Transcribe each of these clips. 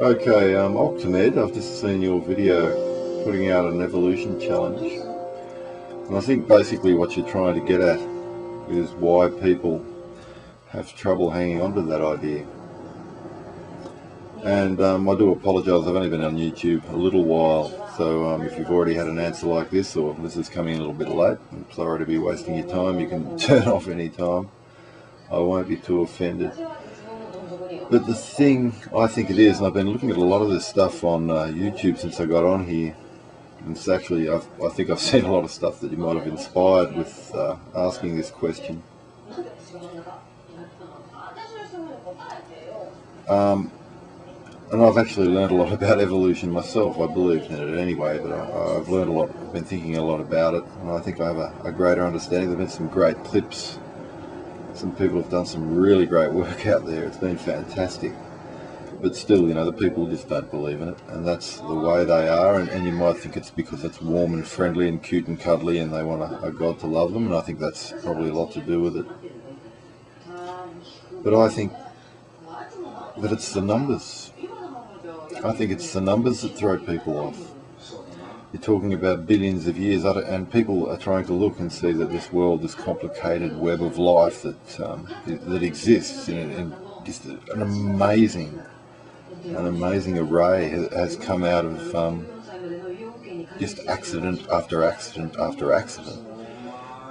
Okay, Octamed, I've just seen your video putting out an evolution challenge, and I think basically what you're trying to get at is why people have trouble hanging on to that idea. And I do apologise, I've only been on YouTube a little while, so if you've already had an answer like this, or this is coming a little bit late, I'm sorry to be wasting your time. You can turn off any time. I won't be too offended. But the thing I think it is, and I've been looking at a lot of this stuff on YouTube since I got on here, and it's actually, I think I've seen a lot of stuff that you might have inspired with asking this question. And I've actually learned a lot about evolution myself. I believed in it anyway, but I've learned a lot. I've been thinking a lot about it, and I think I have a greater understanding. There have been some great clips. Some people have done some really great work out there. It's been fantastic. But still, you know, the people just don't believe in it, and that's the way they are. And you might think it's because it's warm and friendly and cute and cuddly and they want a God to love them, and I think that's probably a lot to do with it. But I think that it's the numbers. I think it's the numbers that throw people off. You're talking about billions of years, and people are trying to look and see that this world, this complicated web of life that exists in just an amazing array has come out of just accident after accident after accident.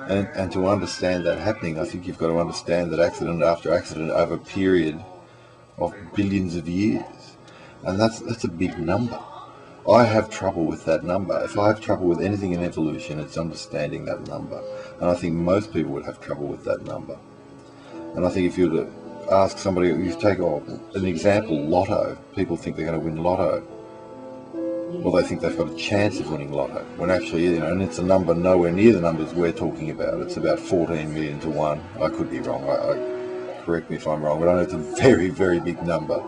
And to understand that happening, I think you've got to understand that accident after accident over a period of billions of years. And that's a big number. I have trouble with that number. If I have trouble with anything in evolution, it's understanding that number. And I think most people would have trouble with that number. And I think if you were to ask somebody, you take an example, lotto. People think they're going to win lotto. Well, they think they've got a chance of winning lotto, when actually, you know, and it's a number nowhere near the numbers we're talking about. It's about 14 million to 1. I could be wrong. Correct me if I'm wrong, but I know it's a very, very big number.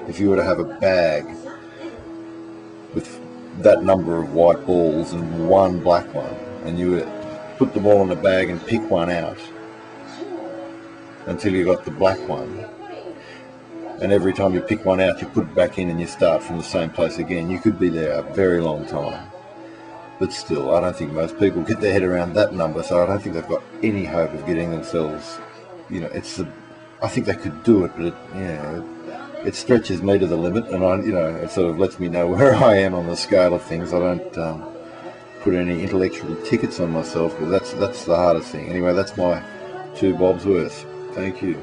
If you were to have a bag with that number of white balls and one black one, and you were to put them all in a bag and pick one out until you got the black one, and every time you pick one out you put it back in and you start from the same place again, you could be there a very long time. But still, I don't think most people get their head around that number, so I don't think they've got any hope of getting themselves, you know, I think they could do it, but it stretches me to the limit, and it sort of lets me know where I am on the scale of things. I don't put any intellectual tickets on myself, but that's the hardest thing. Anyway, that's my 2 bobs worth. Thank you.